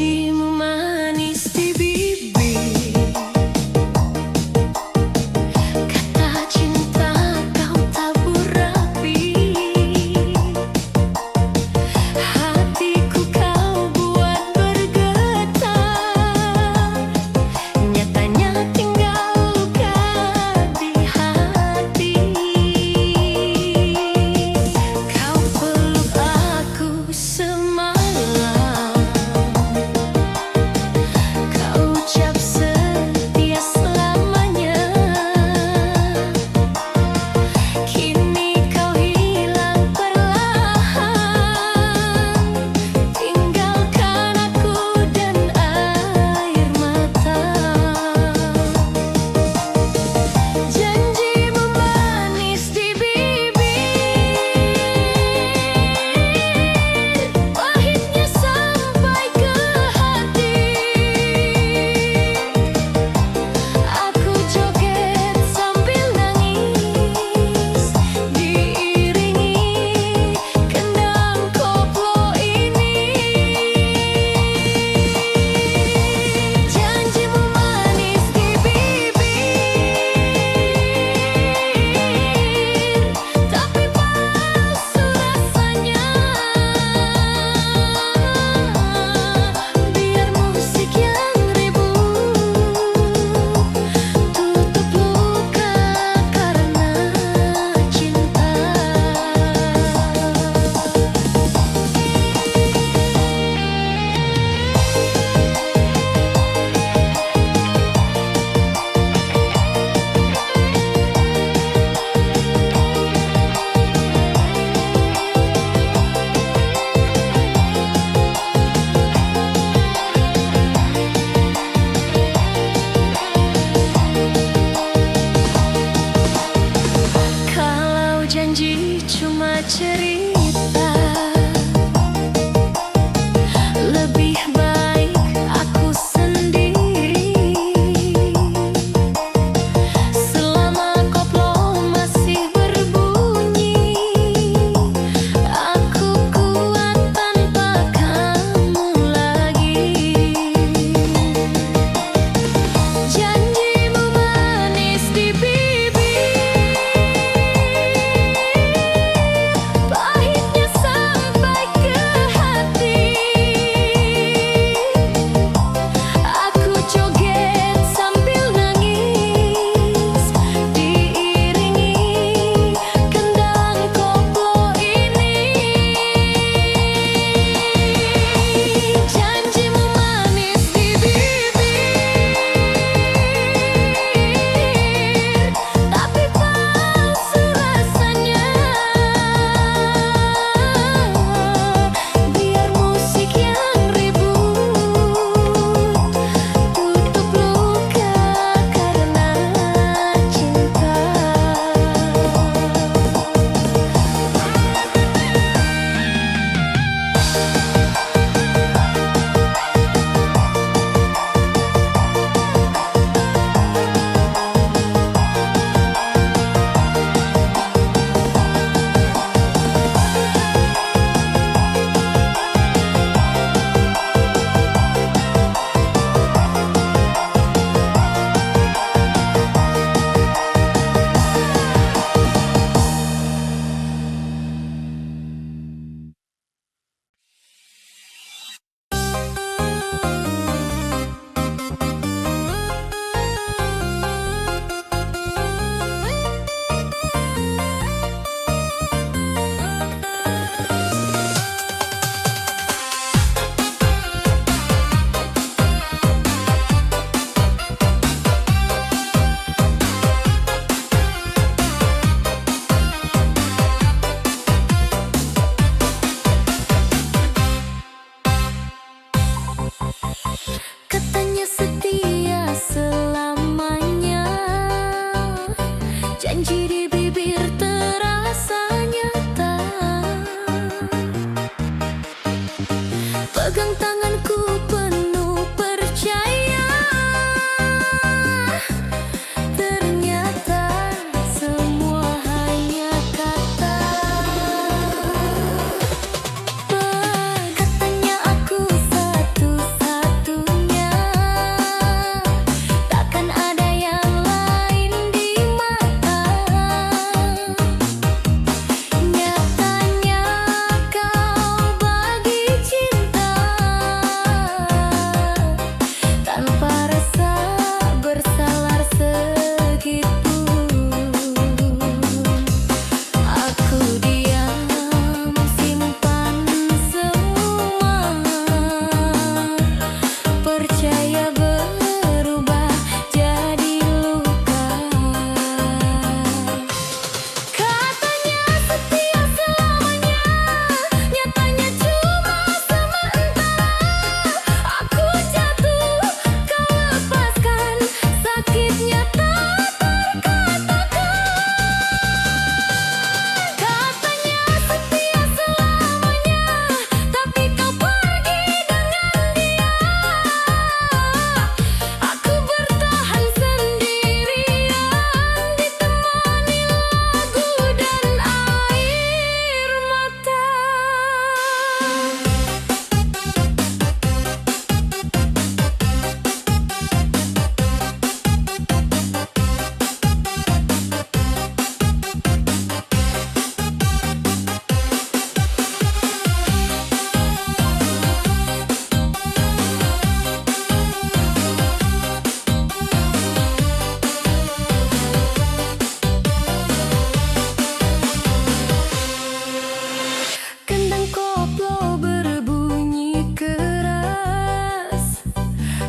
Janjimu manis di bibir, kata cinta kau tabur rapi. Hatiku kau buat bergetar, nyatanya tinggal luka di hati. Kau peluk aku semalam,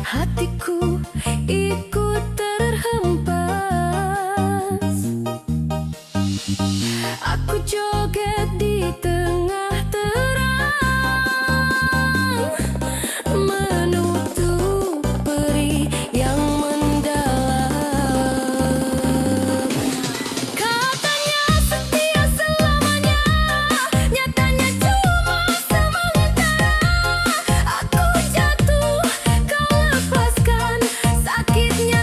hatiku ikut terhempas. Aku joget di tengah terang, menutup peri yang mendalam. Katanya setia selamanya, nyatanya cuma sementara. Aku jatuh, kau lepaskan, sakitnya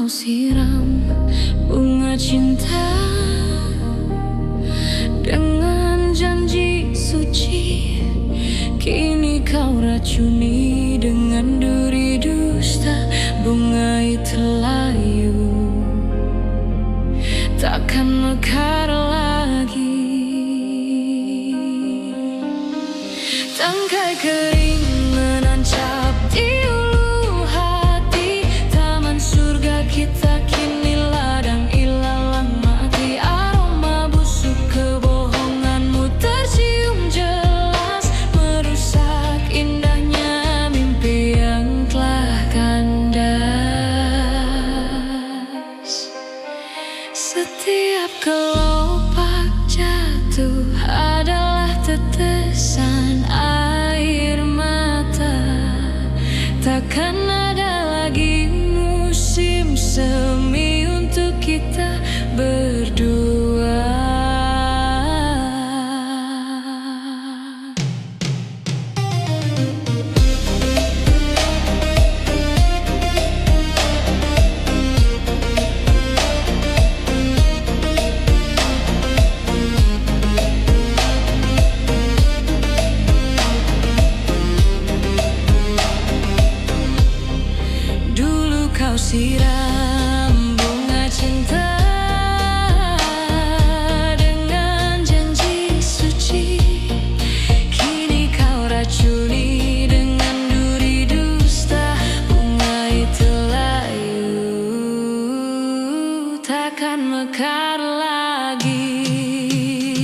kau siram bunga cinta dengan janji suci. Kini kau racuni dengan duri dusta. Bunga itu layu, takkan mekar lagi. Tangkai kering menancap di ulu hati. Taman surga kita kini ladang ilalang mati. Aroma busuk kebohonganmu tercium jelas, merusak indahnya mimpi yang telah kandas. Setiap kelopak jatuh adalah tetesan air mata. Takkan ada lagi musim semi untuk kita berdua. Kau siram bunga cinta dengan janji suci. Kini kau racuni dengan duri dusta. Bunga itu layu, takkan mekar lagi.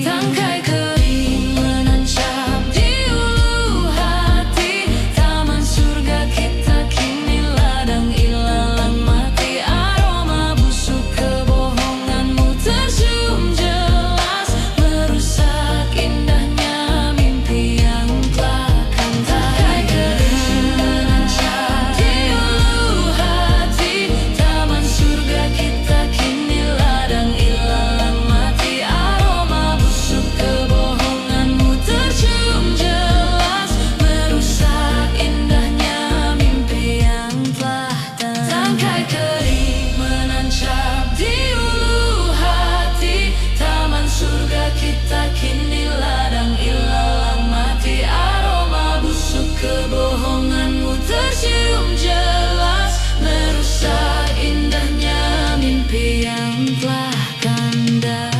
Tangkai kering menancap di ulu hati. Taman surga kita kini ladang ilalang mati. Aroma busuk kebohonganmu tercium jelas, merusak indahnya mimpi yang telah kandas. Tangkai kering menancap di ulu hati. Taman surga kita kini ladang ilalang mati. Aroma busuk kebohonganmu tercium jelas, merusak indahnya mimpi yang telah kandas. Tangkai kering menancap di ulu hati. Taman surga kita kini ladang ilalang mati. Aroma busuk kebohonganmu tercium jelas, merusak indahnya mimpi yang telah kandas.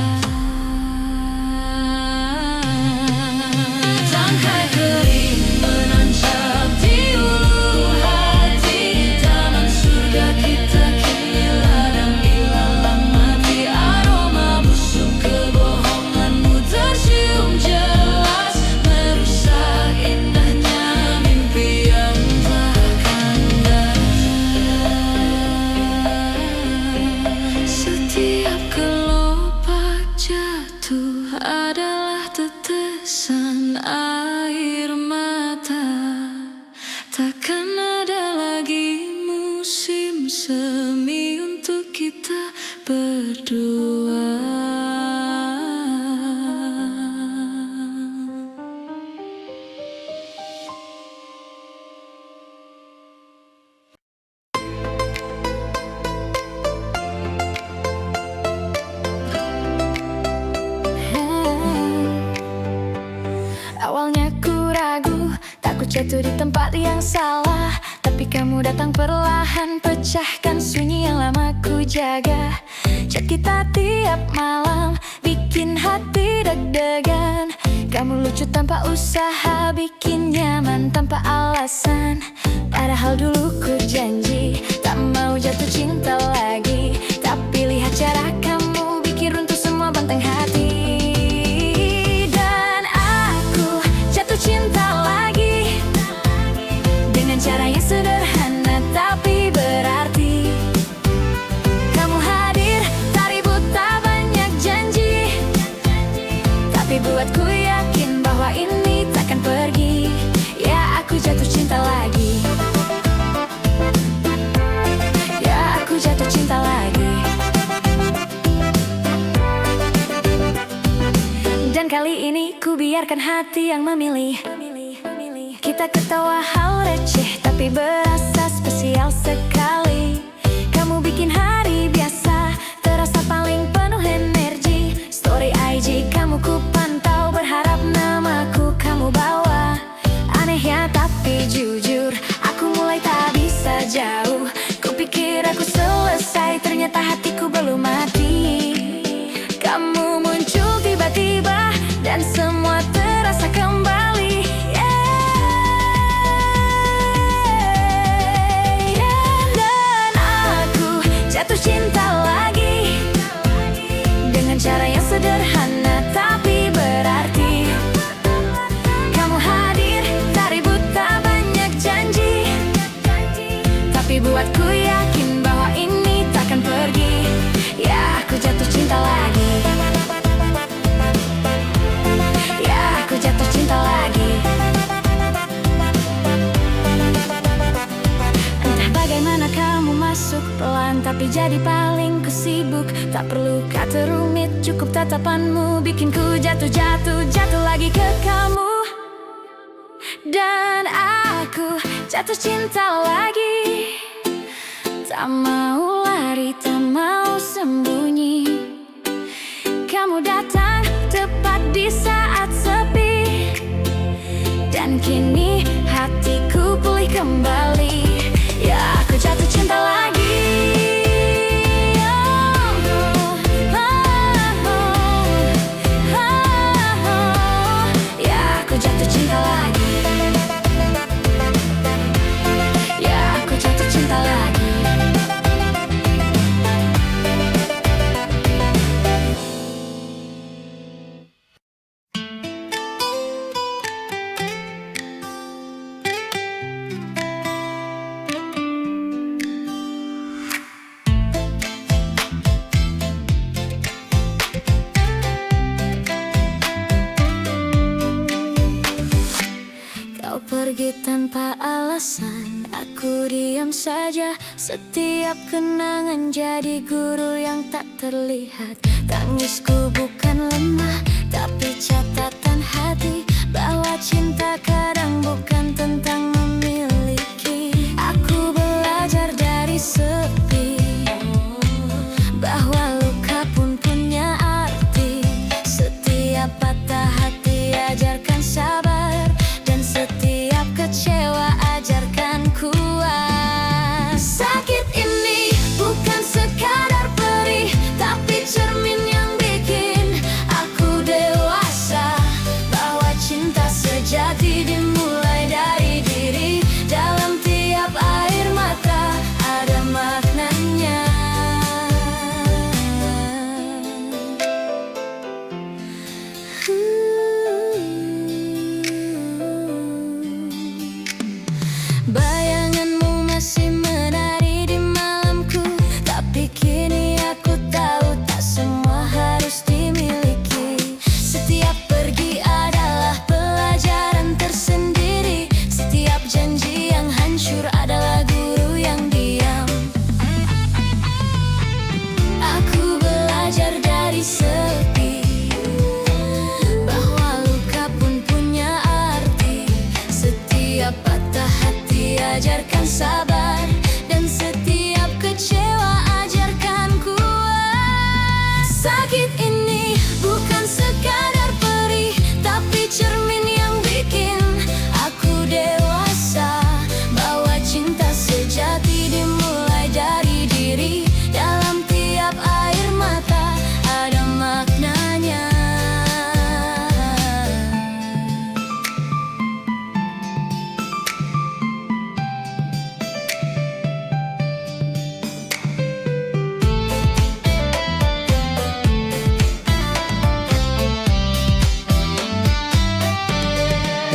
Tangkai kering menancap di ulu hati. Taman surga kita kini ladang ilalang mati. Aroma busuk kebohonganmu tercium jelas, merusak indahnya mimpi yang telah kandas. Setiap kelopak jatuh adalah tetesan air mata. Takkan ada lagi musim semi untuk kita berdua. Awalnya ku ragu, takut jatuh di tempat yang salah. Tapi kamu datang perlahan, pecahkan sunyi yang lama ku jaga. Chat kita tiap malam, bikin hati deg-degan. Kamu lucu tanpa usaha, bikin nyaman tanpa alasan. Padahal dulu ku janji, tak mau jatuh cinta lagi. Tapi lihat cara kamu, bikin runtuh semua benteng hati. Cinta lagi dengan cara yang sederhana tapi berarti. Kamu hadir, tak ribut, tak banyak janji, tapi buatku yakin bahwa ini takkan pergi. Ya aku jatuh cinta lagi. Ya aku jatuh cinta lagi. Dan kali ini ku biarkan hati yang memilih. Kita ketawa hal receh tapi berasa spesial sekali. Kamu bikin hati Tapi jujur, aku mulai tak bisa jauh. Kupikir aku selesai, ternyata hatiku belum mati. Kamu muncul tiba-tiba dan semua terasa kembali. Dan aku jatuh cinta lagi dengan cara yang sederhana tapi berarti. Kamu hadir, tak ribut, tak banyak janji, tapi buatku yakin bahwa ini takkan pergi. Ya, aku jatuh cinta lagi. Ya, aku jatuh cinta lagi. Entah bagaimana kamu masuk pelan, tapi jadi paling kusibuk. Tak perlu kata rumit, cukup tatapanmu bikin ku jatuh lagi ke kamu. Dan aku jatuh cinta lagi. Tak mau lari, tak mau sembunyi. Kamu datang tepat di saat sepi, dan kini hatiku pulih kembali. Ya, aku jatuh cinta lagi. Ya, aku jatuh cinta lagi. Ya, aku jatuh cinta lagi. Kau pergi tanpa alasan, aku diam saja. Setiap kenangan jadi guru yang tak terlihat. Tangisku bukan lemah, tapi catatan hati bahwa cinta kadang bukan tentang memiliki. Aku belajar dari sepi, bahwa luka pun punya arti. Setiap patah hati ajarkan sabar, dan setiap kecewa ajarkan kuat. Sakit ini bukan sekadar perih, tapi cermin yang bikin aku dewasa. Bahwa cinta sejati dimulai dari diri. Dalam tiap air mata ada maknanya. Bayanganmu masih menari di malamku, tapi kini aku tahu tak semua harus dimiliki. Setiap pergi adalah pelajaran tersendiri. Setiap janji yang hancur adalah guru yang diam. Aku belajar dari sepi, bahwa luka pun punya arti. Setiap patah hati ajarkan sabar, dan setiap kecewa ajarkan kuat. Sakit ini bukan sekadar perih, tapi cermin yang bikin aku dewasa. Bahwa cinta sejati dimulai dari diri. Dalam tiap air mata ada maknanya.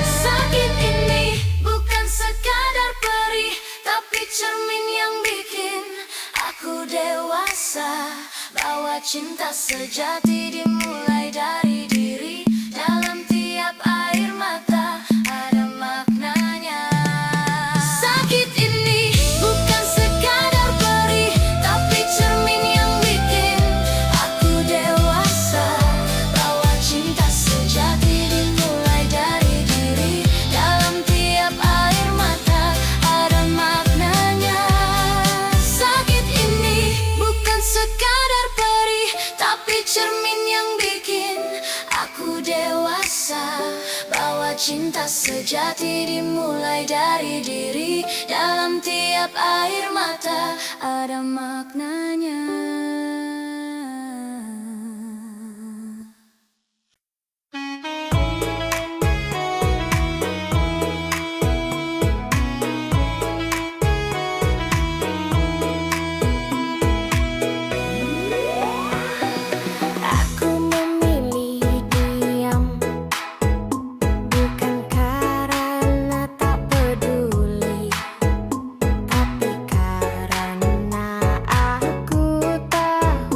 Sakit ini bukan sekadar perih, tapi cermin yang bikin aku dewasa. Bahwa cinta sejati dimulai dari diri. Dalam tiap air mata ada maknanya. Sakit ini bukan sekadar perih, tapi cermin yang bikin aku dewasa. Bahwa cinta sejati dimulai dari diri. Dalam tiap air mata ada maknanya. Sakit ini bukan sekadar perih, tapi cermin yang bikin dimulai dari diri. Dalam tiap air mata ada maknanya. Aku memilih diam, bukan karena tak peduli, tapi karena aku tahu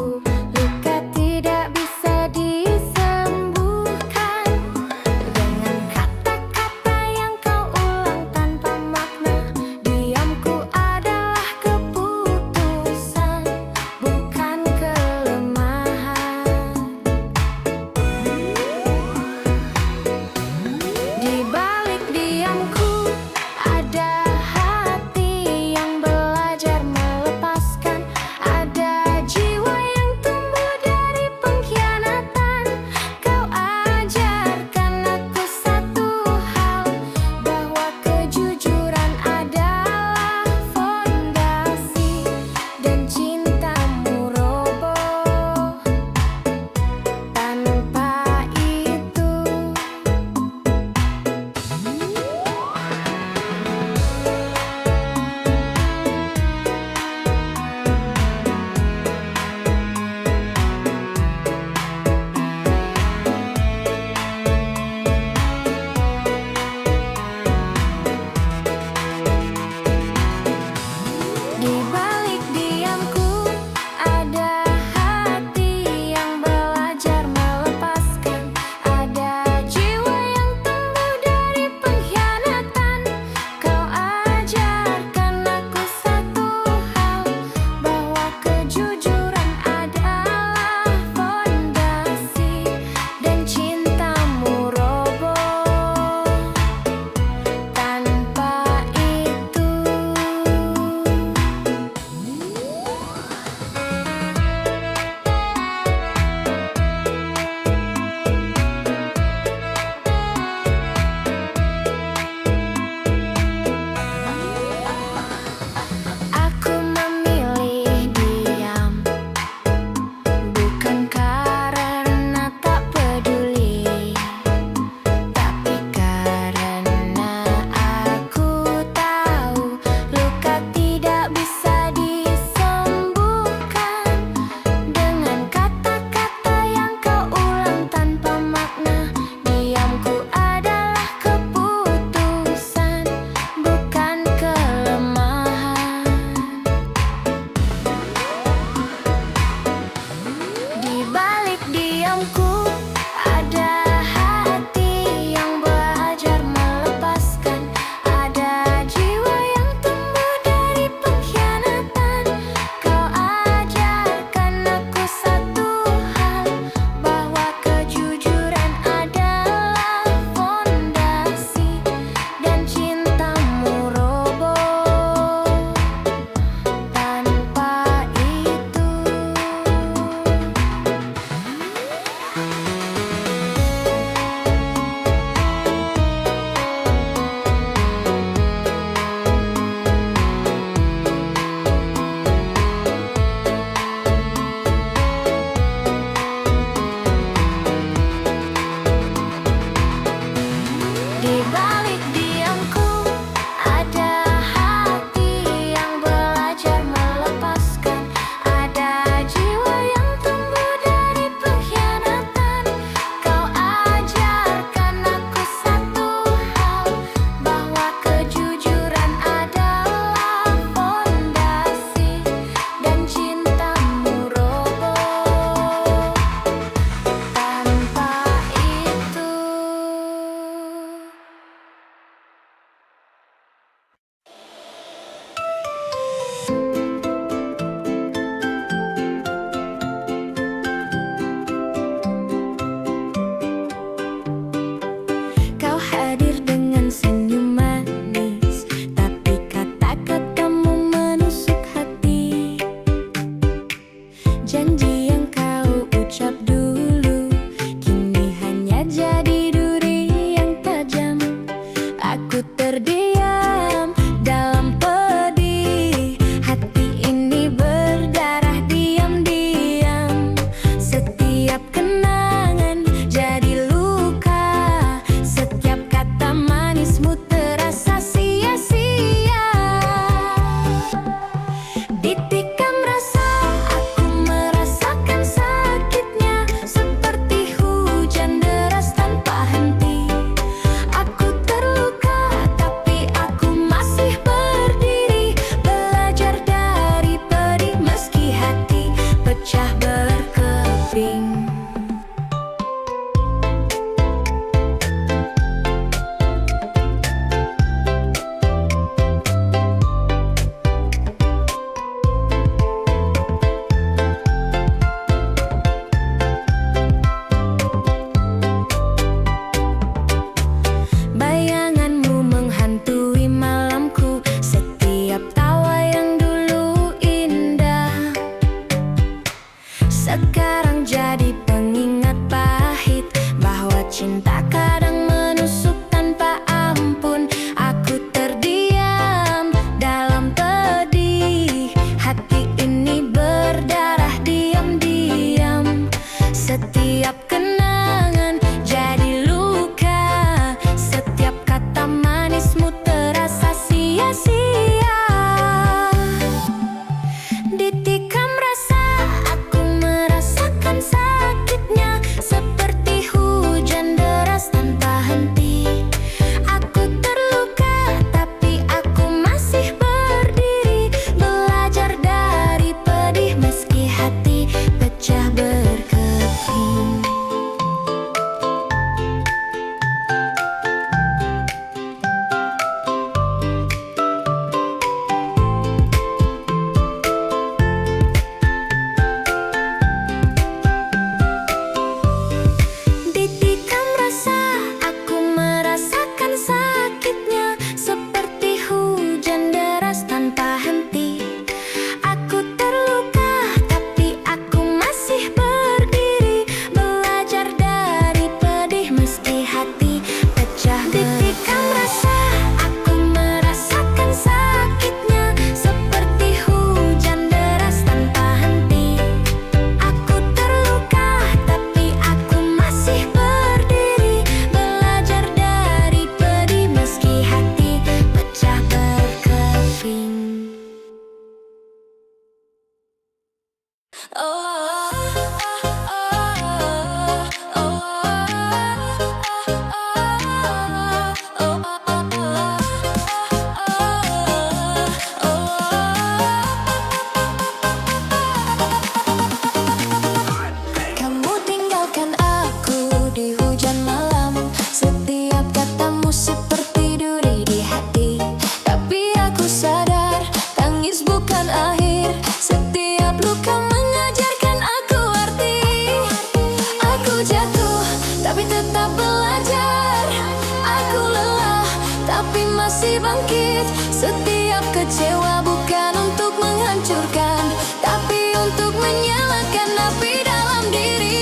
bangkit. Setiap kecewa bukan untuk menghancurkan, tapi untuk menyalakan api dalam diri.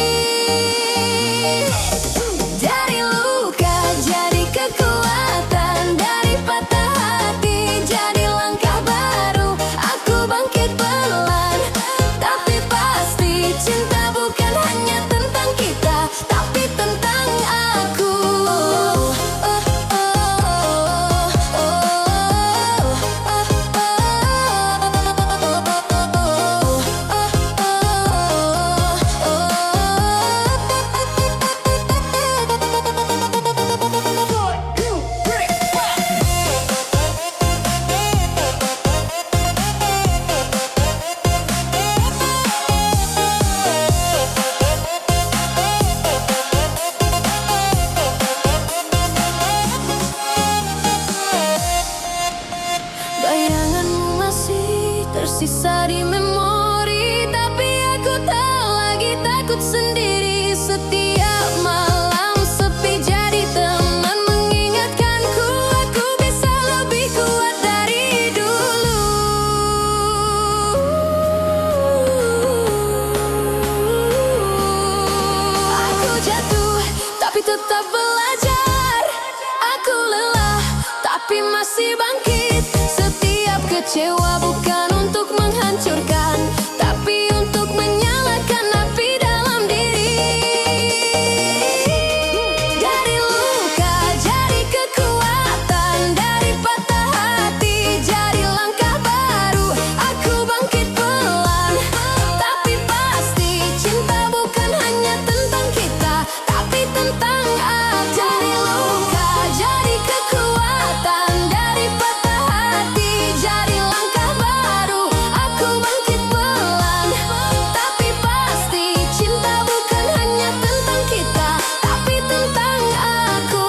Dari luka jadi kekuatan, dari patah hati jadi langkah baru. Aku bangkit pelan, tapi pasti cinta bukan hanya tentang kita, tapi tentang aku. Bayanganmu masih tersisa di memori, tapi aku tak lagi takut sendiri. Setiap malam sepi jadi teman mengingatkanku, aku bisa lebih kuat dari dulu. Aku jatuh tapi tetap belajar. Aku lelah tapi masih bangkit. Setiap kecewa bukan untuk menghancurkan, tapi untuk menyalakan api dalam diri. Dari luka jadi kekuatan, dari patah hati jadi langkah baru. Aku bangkit pelan, tapi pasti cinta bukan hanya tentang kita, tapi tentang aku. Dari luka jadi kekuatan, dari patah hati jadi langkah baru. Aku bangkit pelan, tapi pasti cinta bukan hanya tentang kita, tapi tentang aku.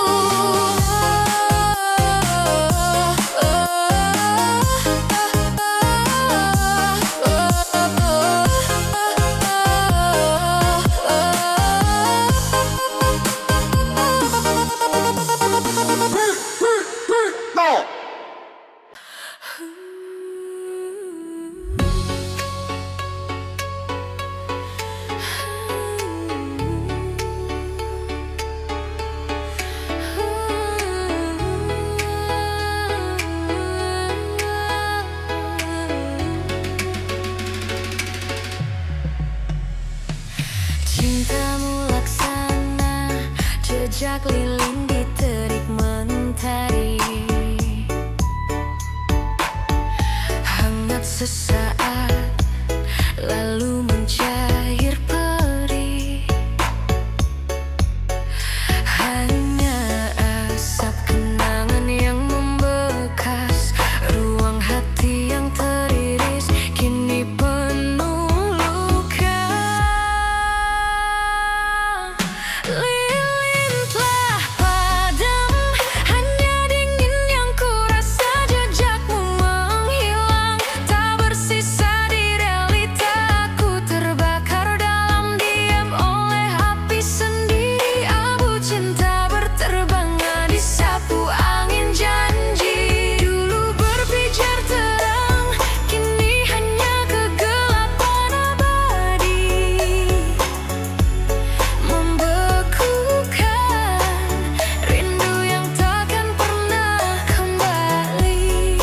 Cintamu laksana jejak lilin di terik mentari, hangat sesaat lalu mencair perih. Hanya asap kenangan yang membekas, ruang hati yang teriris kini penuh luka. Lilin telah padam, hanya dingin yang kurasa. Jejakmu menghilang, tak bersisa di realita. Aku terbakar dalam diam oleh api sendiri. Abu cinta berterbangan disapu angin janji. Dulu berpijar terang, kini hanya kegelapan abadi. Membekukan rindu yang takkan pernah kembali.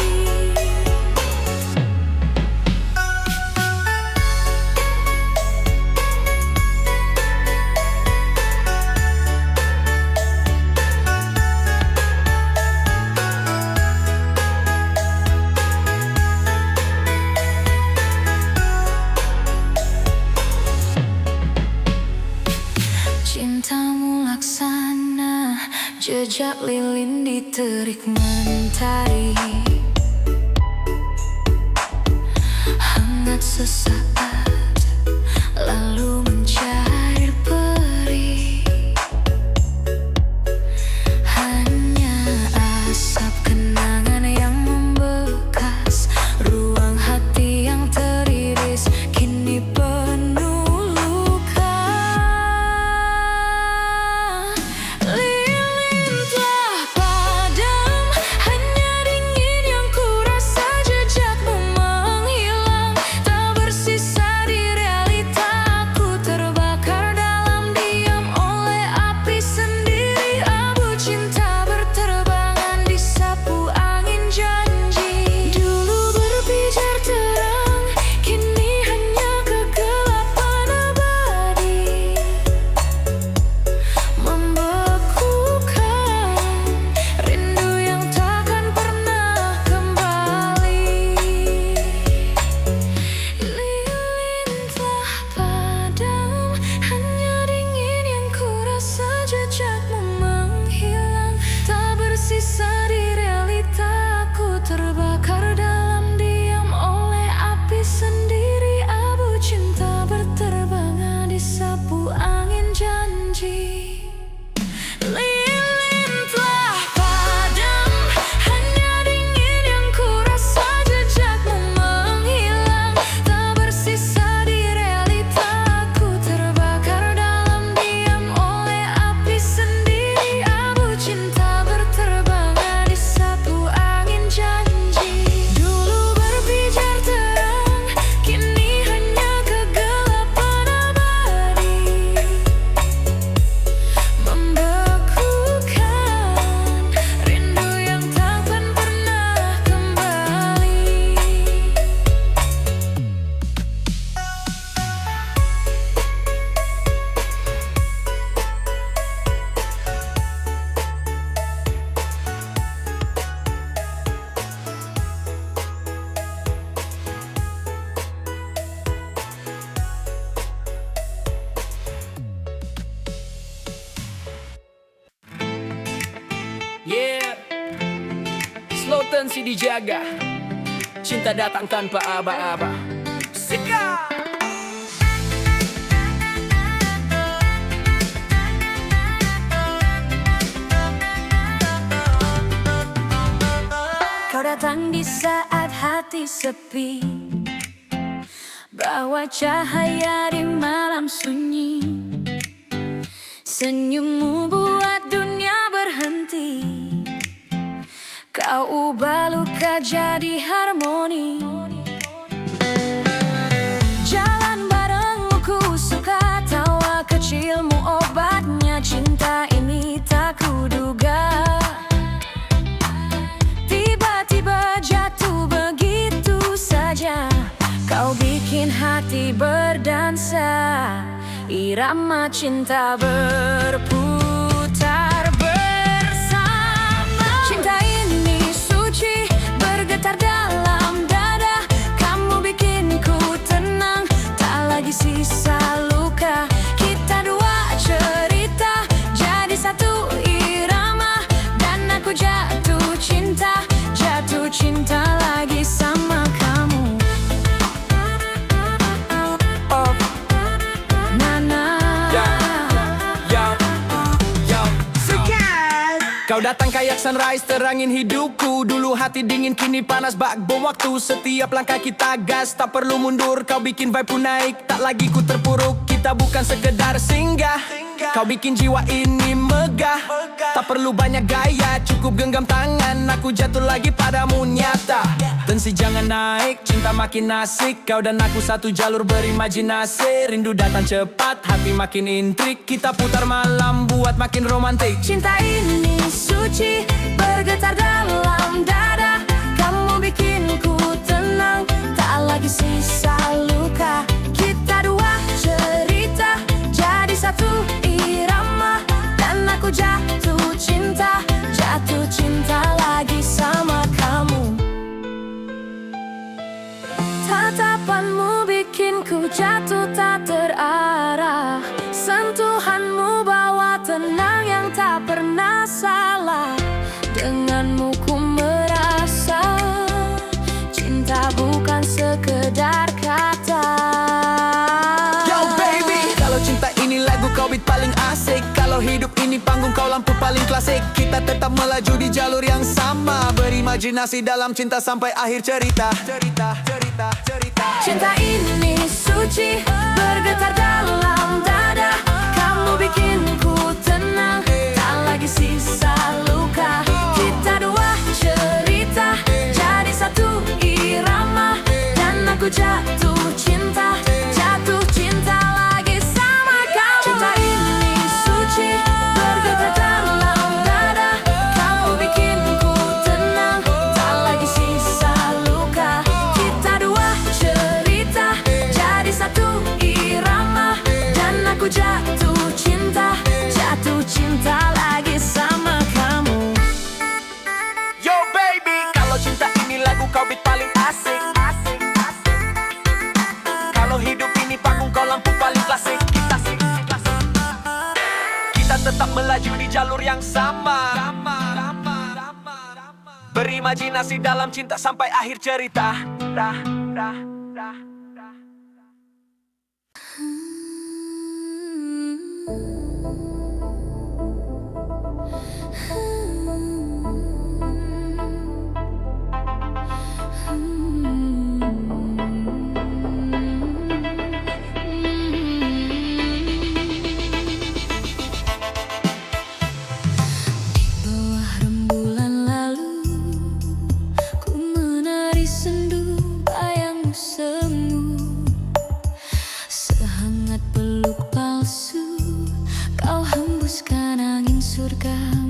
Cintamu laksana jejak lilin di terik mentari, hangat sesaat lalu mencair perih. Hanya asap kenangan yang membekas, ruang hati yang teriris kini penuh luka. Lilin telah padam, hanya dingin yang tensi dijaga, cinta datang tanpa aba-aba. Sika! Kau datang di saat hati sepi, bawa cahaya di malam sunyi. Senyummu buat dunia berhenti, kau ubah luka jadi harmoni. Jalan barengmu ku suka, tawa kecilmu obatnya. Cinta ini tak kuduga, tiba-tiba jatuh begitu saja. Kau bikin hati berdansa, irama cinta berputar bersama. Cinta ini suci, bergetar dalam dada. Kamu bikin ku tenang, tak lagi sisa luka. Kita dua cerita, jadi satu irama. Dan aku jatuh cinta lagi sama kamu. Kau datang kayak sunrise, terangin hidupku. Dulu hati dingin, kini panas bak bom waktu. Setiap langkah kita gas, tak perlu mundur. Kau bikin vibe pun naik, tak lagi ku terpuruk. Kita bukan sekedar singgah, kau bikin jiwa ini megah. Tak perlu banyak gaya, cukup genggam tangan. Aku jatuh lagi padamu nyata. Tensi jangan naik, cinta makin asik. Kau dan aku satu jalur berimajinasi. Rindu datang cepat, hati makin intrik. Kita putar malam buat makin romantik. Cinta ini suci, bergetar dalam dada. Kamu bikin ku tenang, tak lagi sisa luka. Kita dua cerita, jadi satu irama. Dan aku jatuh cinta lagi sama kamu. Tatapanmu bikin ku jatuh tak terarah. Sentuhanmu bawa tenang yang tak pernah salah. Denganmu ku merasa cinta bukan sekedar kata. Yo baby, kalau cinta ini lagu kau beat paling asik. Kalau hidup ini panggung kau lampu paling klasik. Kita tetap melaju di jalur yang sama, berimajinasi dalam cinta sampai akhir cerita. Cinta ini suci, bergetar dalam dada. Kamu bikin ku tenang, tak lagi sisa luka. Kita dua cerita, jadi satu irama. Dan aku jatuh cinta lagi sama kamu. Cinta ini suci, bergetar dalam dada. Kamu bikin ku tenang, tak lagi sisa luka. Kita dua cerita, jadi satu irama. Dan aku jatuh cinta lagi sama kamu. Yo baby, kalau cinta ini lagu kau beat paling asik. Kalau hidup ini panggung kau lampu paling klasik. Kita tetap melaju di jalur yang sama, berimajinasi dalam cinta sampai akhir cerita.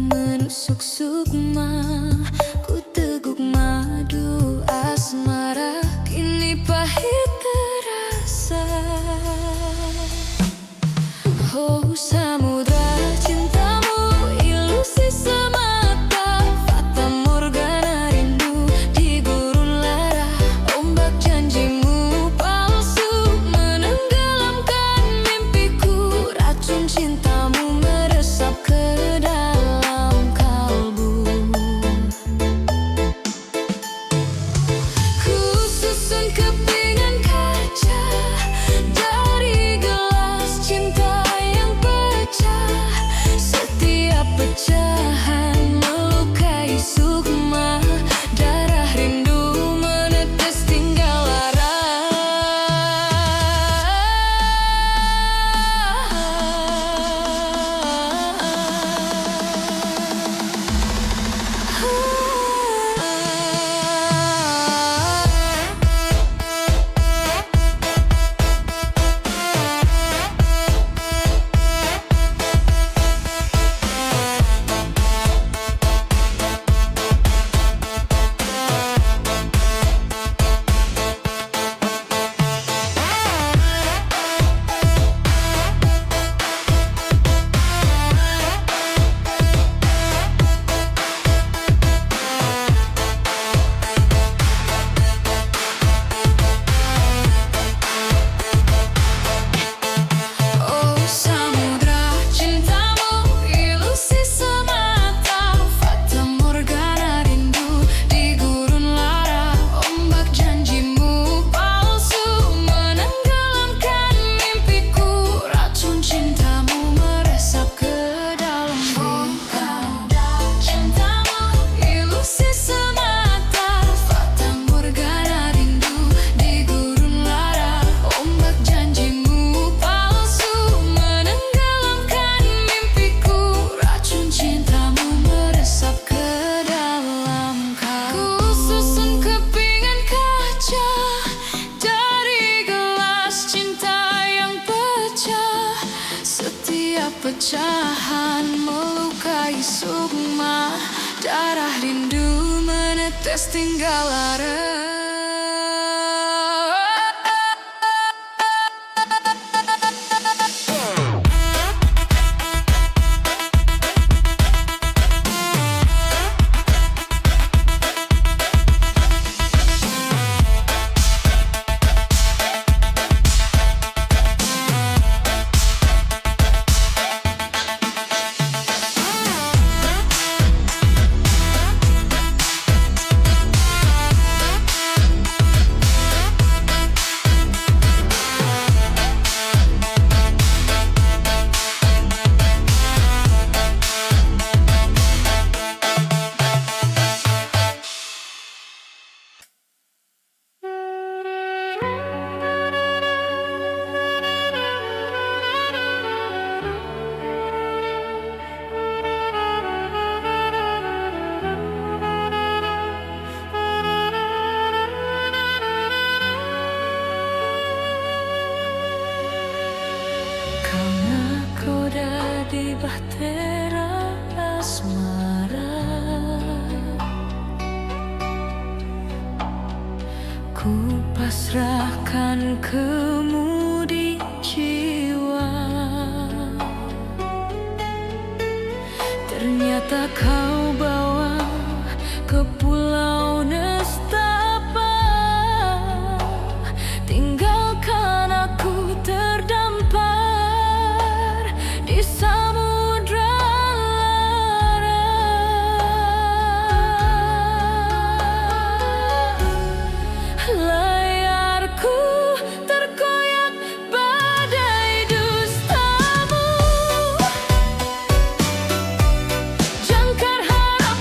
Menusuk sukma, ku teguk madu asmara. Kini pahit terasa. Oh samudra cintamu, ilusi semata. Fata morgana rindu di gurun lara. perpecahan melukai sukma, darah rindu menetes tinggal lara. Di bahtera asmara, ku pasrahkan kemudi jiwa. Ternyata kau bawa ke pulau nestapa, tinggalkan aku terdampar di samudra lara. Layarku terkoyak badai dustamu, jangkar harap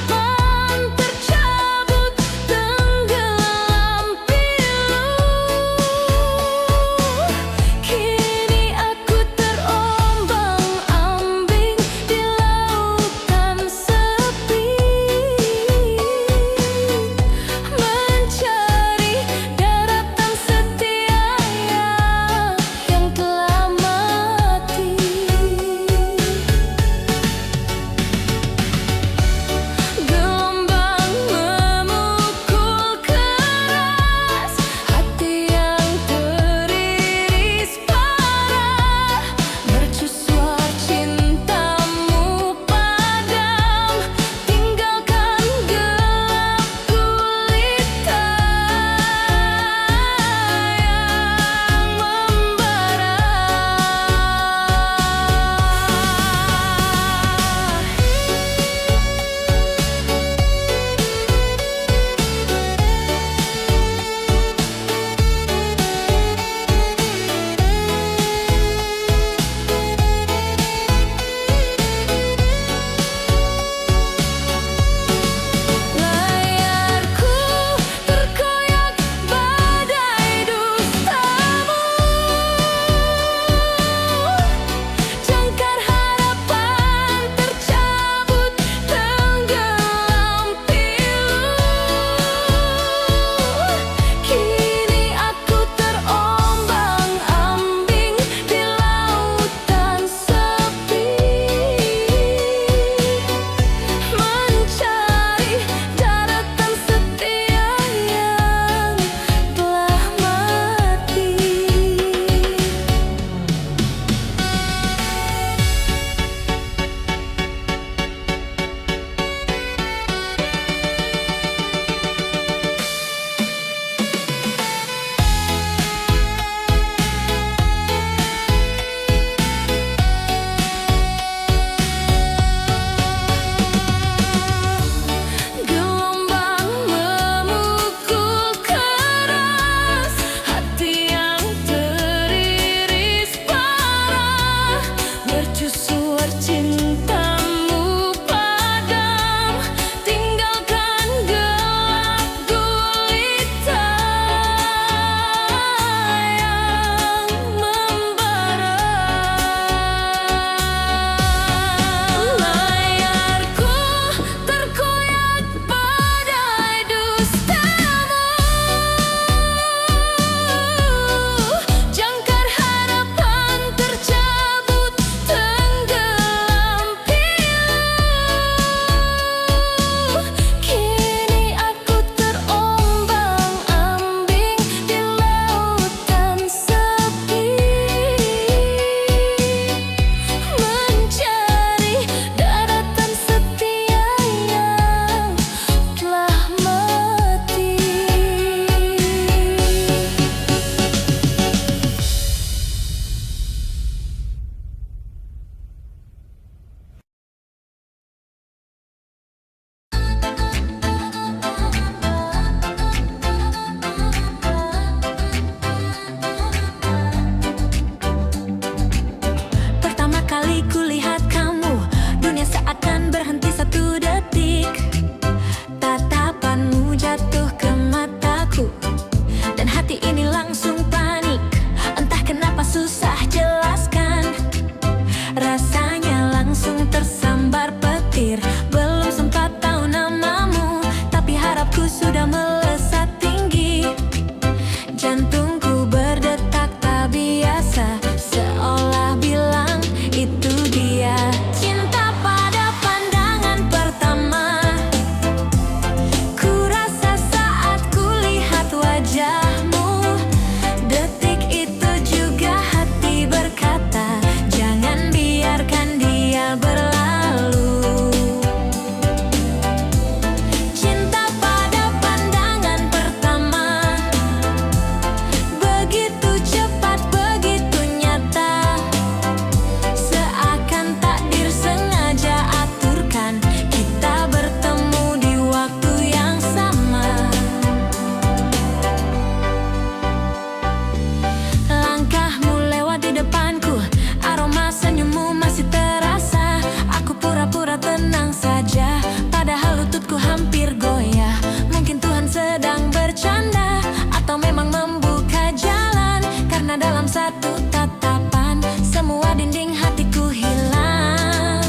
Hanya dalam satu tatapan semua dinding hatiku hilang.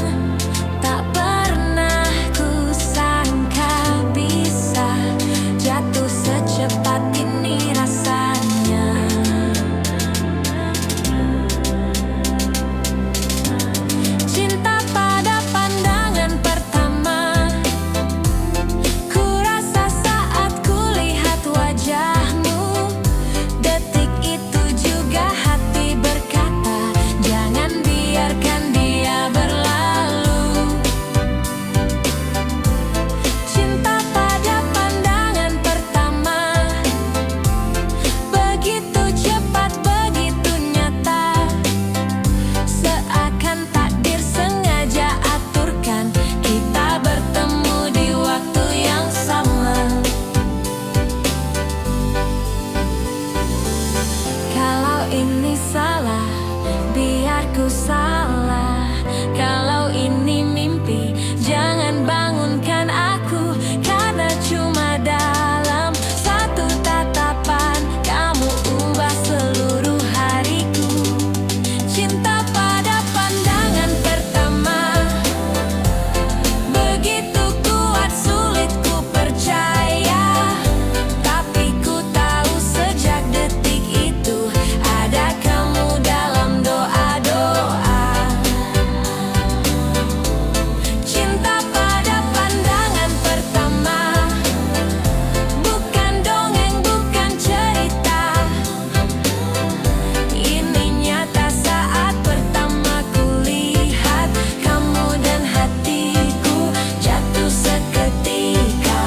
Tak pernah ku sangka bisa jatuh secepat ini rasanya. Cinta pada pandangan pertama, ku rasa saat ku lihat wajahmu. Detik itu juga hati berkata, jangan biarkan dia berlalu. Cinta pada pandangan pertama, begitu cepat, begitu nyata. Seakan takdir sengaja aturkan kita bertemu di waktu yang sama. Kalau ini salah, biar ku salah. Kalau ini mimpi, jangan bangunkan aku. Karena cuma dalam satu tatapan kamu ubah seluruh hariku. Cinta pada pandangan pertama, begitu kuat, sulit ku percaya. Tapi ku tahu sejak detik itu ada kamu dalam doa-doa. Cinta pada pandangan pertama, bukan dongeng, bukan cerita. Ini nyata saat pertama ku lihat kamu dan hatiku jatuh seketika.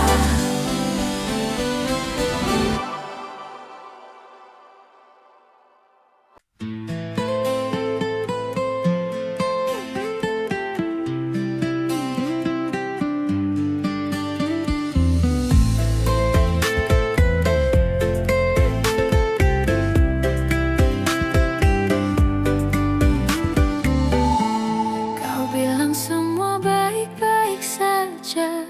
Kau bilang semua baik-baik saja,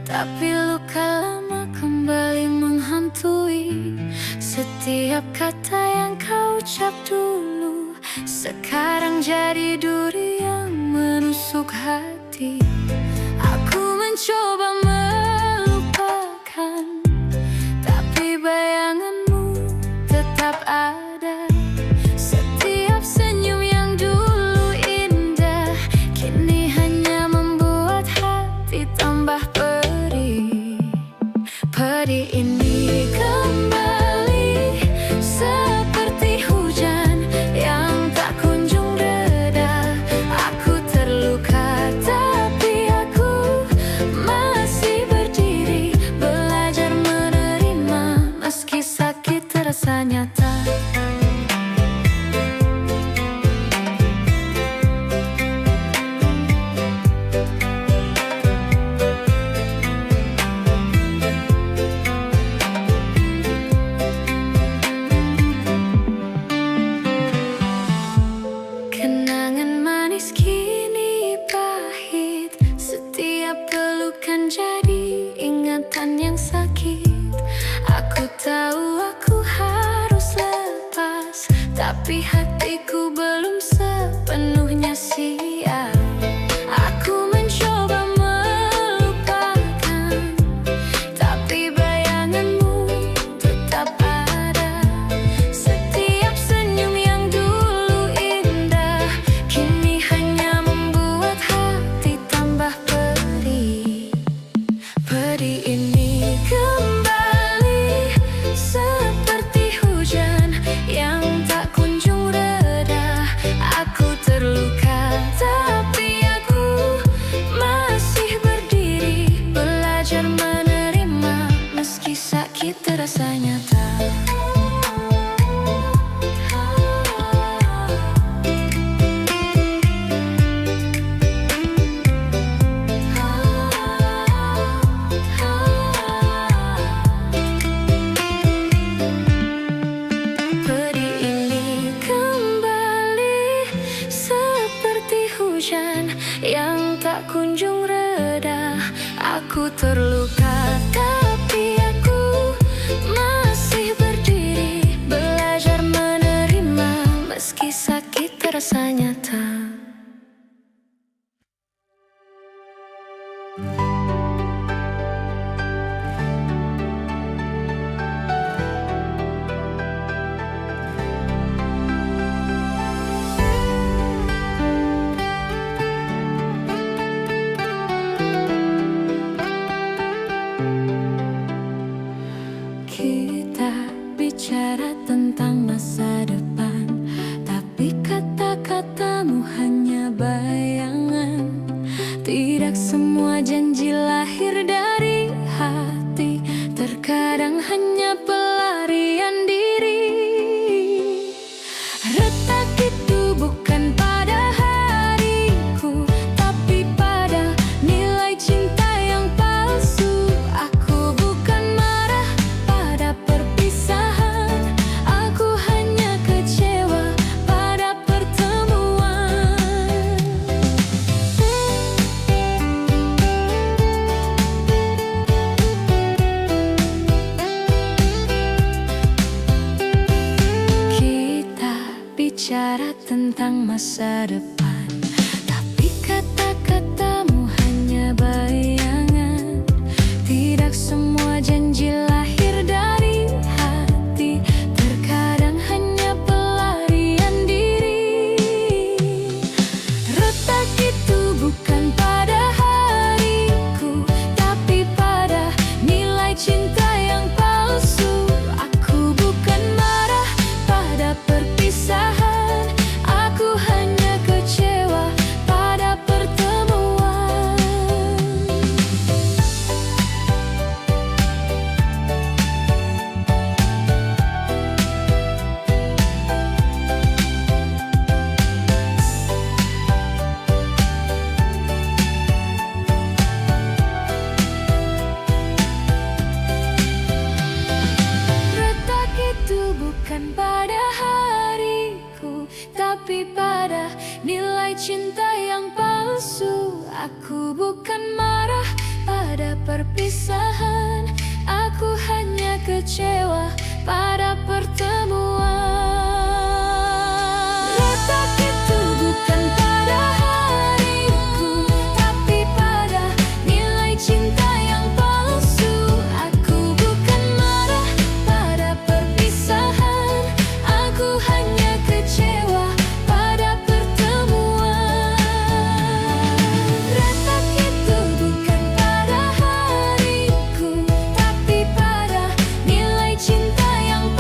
tapi luka lama kembali menghantui. Setiap kata yang kau ucap dulu sekarang jadi duri yang menusuk hati. Aku mencoba melupakan, tapi bayanganmu tetap ada. Setiap senyum yang dulu indah kini hanya membuat hati tambah perih. Perih ini kembali seperti hujan yang tak kunjung reda. Aku terluka tapi aku masih berdiri, belajar menerima meski sakit terasa nyata. Kenangan manis kini pahit, setiap pelukan jadi ingatan yang sakit. Aku tahu aku harus lepas, tapi hatiku belum sepenuhnya siap. Aku mencoba melupakan, tapi bayanganmu tetap ada. Setiap senyum yang dulu indah kini hanya membuat hati tambah perih. Perih ini kembali seperti hujan yang tak kunjung reda. Aku terluka tapi aku masih berdiri, belajar menerima meski sakit terasa nyata. Perih ini kembali seperti hujan yang tak kunjung reda. Aku terluka tapi aku masih berdiri, Kita bicara tentang masa depan, tapi kata-katamu hanya bayangan. Tidak semua janji lahir dari hati, terkadang hanya pelarian diri. Retak itu bukan pada hariku, tapi pada nilai cinta yang palsu. Aku bukan marah pada perpisahan, aku hanya kecewa pada pertemuan. Kita bicara tentang masa depan, tapi kata-katamu hanya bayangan. Tidak semua janji lahir dari hati, terkadang hanya pelarian diri. Retak itu bukan pada hariku, tapi pada nilai cinta yang palsu. Aku bukan marah pada perpisahan, aku hanya kecewa pada pertemuan. Retak itu bukan pada hariku, tapi pada nilai cinta yang palsu. Aku bukan marah pada perpisahan, aku hanya kecewa pada pertemuan. Retak itu bukan pada hariku, tapi pada nilai cinta yang palsu. Aku bukan marah pada perpisahan, aku hanya kecewa pada pertemuan. Retak itu bukan pada hariku, tapi pada nilai cinta yang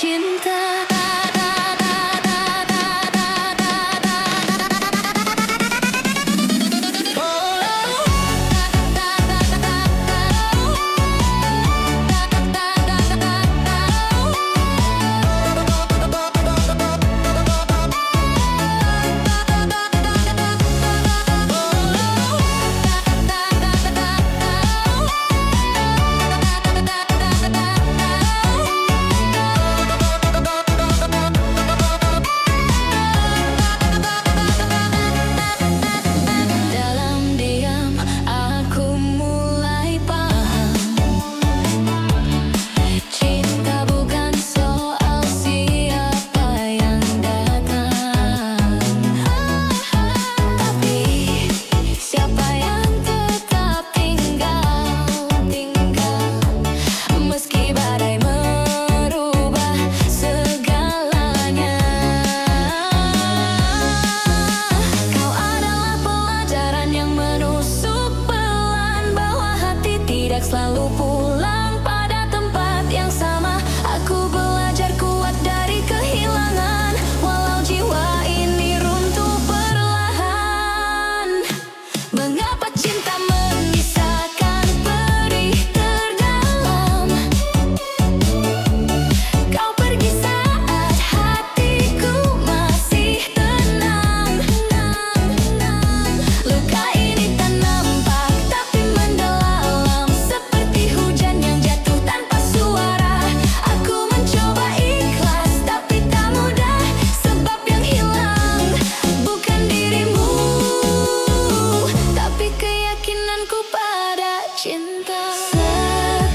cinta. Selalu pulang pada tempat yang sama. Aku belajar kuat dari kehilangan, walau jiwa ini runtuh perlahan. Mengapa cinta menyisakan perih terdalam? Kau pergi saat hatiku masih tenang. Luka ini tak nampak tapi mendalam, seperti hujan yang jatuh tanpa suara. Aku mencoba ikhlas tapi tak mudah, sebab yang hilang bukan dirimu, tapi keyakinanku pada cinta.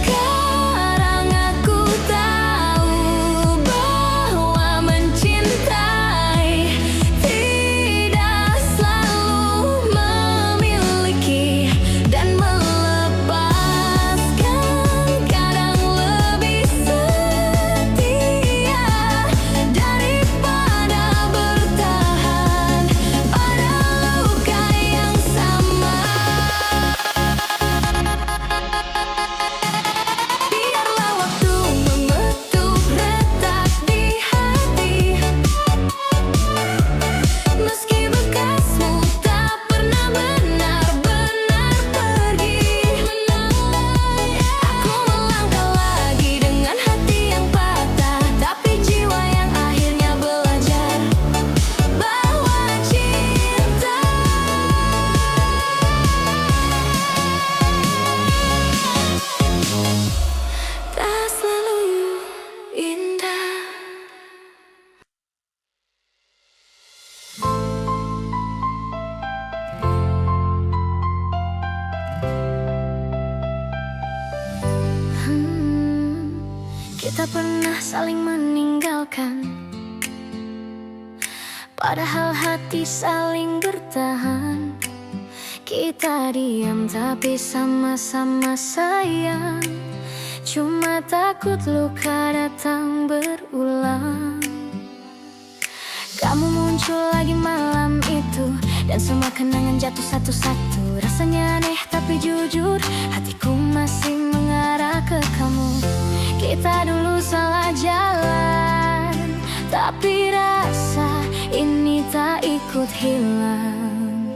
Sekarang aku tahu bahwa mencintai tidak selalu memiliki dan melepaskan. Kadang lebih setia daripada bertahan pada luka yang sama. Biarlah waktu mengetuk retak di hati, meski bekasmu tak pernah benar-benar pergi. Aku melangkah lagi dengan hati yang patah, tapi jiwa yang akhirnya belajar bahwa cinta tak selalu indah. Kita pernah saling meninggalkan, padahal hati saling bertahan. Kita diam tapi sama-sama sayang, cuma takut luka datang berulang. Kamu muncul lagi malam itu, dan semua kenangan jatuh satu-satu. Rasanya aneh tapi jujur, hatiku masih mengarah ke kamu. Kita dulu salah jalan, tapi rasa ini tak ikut hilang.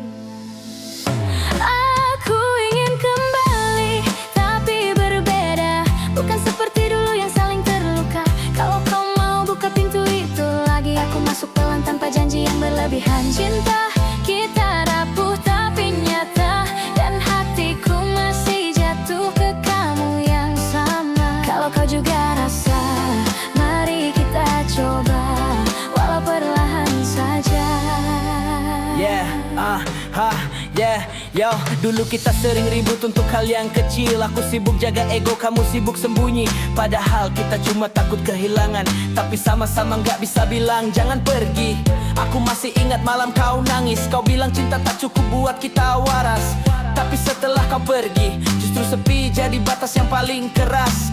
Aku ingin kembali, tapi berbeda, bukan seperti dulu yang saling terluka. Kalau kau mau buka pintu itu lagi, aku masuk pelan tanpa janji yang berlebihan. Cinta kita rapuh tapi nyata, dan hatiku masih jatuh ke kamu yang sama. Kalau kau juga rasa, mari kita coba, walau perlahan saja. Yo, dulu kita sering ribut untuk hal yang kecil. Aku sibuk jaga ego, kamu sibuk sembunyi. Padahal kita cuma takut kehilangan, tapi sama-sama gak bisa bilang jangan pergi. Aku masih ingat malam kau nangis, kau bilang cinta tak cukup buat kita waras. Tapi setelah kau pergi, justru sepi jadi batas yang paling keras.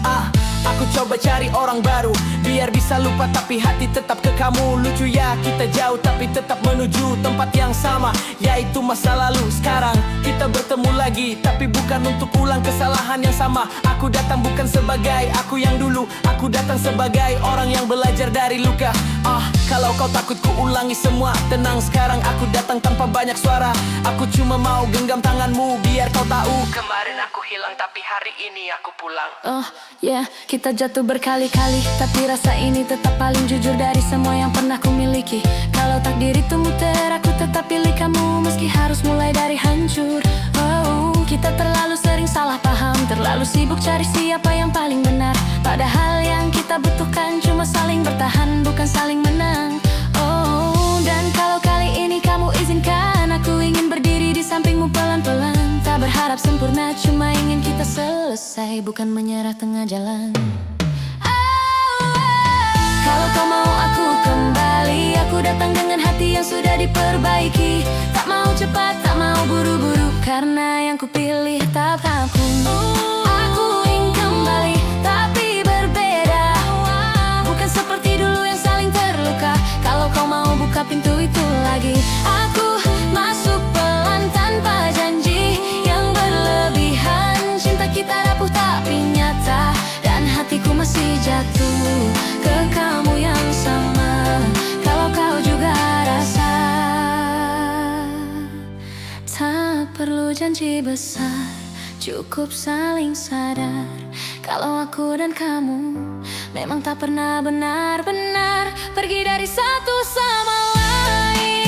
Aku coba cari orang baru, biar Biar bisa lupa tapi hati tetap ke kamu. Lucu ya kita jauh tapi tetap menuju tempat yang sama, yaitu masa lalu. Sekarang kita bertemu lagi, tapi bukan untuk ulang kesalahan yang sama. Aku datang bukan sebagai aku yang dulu, aku datang sebagai orang yang belajar dari luka. Kalau kau takut ku ulangi semua, tenang sekarang aku datang tanpa banyak suara. Aku cuma mau genggam tanganmu biar kau tahu, kemarin aku hilang tapi hari ini aku pulang. Kita jatuh berkali-kali, tapi rasa ini tetap paling jujur dari semua yang pernah ku miliki. Kalau takdir itu muter, aku tetap pilih kamu meski harus mulai dari hancur. Kita terlalu sering salah paham, terlalu sibuk cari siapa yang paling benar. Padahal yang kita butuhkan cuma saling bertahan, bukan saling menang. Dan kalau kali ini kamu izinkan, aku ingin berdiri di sampingmu pelan-pelan. Tak berharap sempurna, cuma ingin kita selesai, bukan menyerah tengah jalan. Kalau kau mau aku kembali, aku datang dengan hati yang sudah diperbaiki. Tak mau cepat, tak mau buru-buru, karena yang kupilih tak aku. Aku ingin kembali, tapi berbeda. Bukan seperti dulu yang saling terluka. Kalau kau mau buka pintu itu lagi, aku masuk pelan tanpa janji yang berlebihan. Cinta kita rapuh tapi nyata, dan hatiku masih jatuh ke kamu yang sama. Kalau kau juga rasa, tak perlu janji besar, cukup saling sadar. Kalau aku dan kamu memang tak pernah benar-benar pergi dari satu sama lain.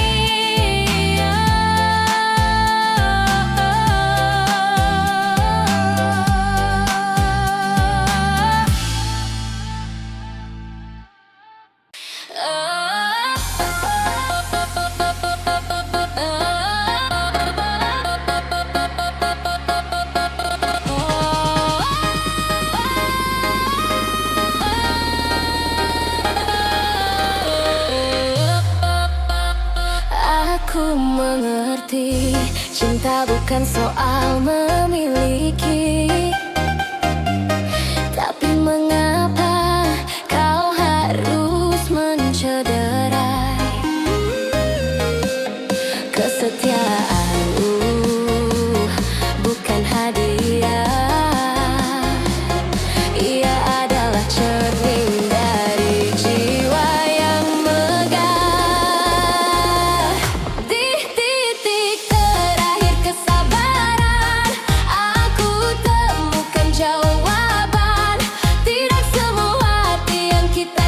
Aku mengerti, cinta bukan soal memiliki. Tapi mengapa kau harus mencederai kesetiaanmu? Bukan hadiah, ia adalah cermin dari jiwa yang megah. Di titik terakhir kesabaran, aku temukan jawaban. Tidak semua hati yang kita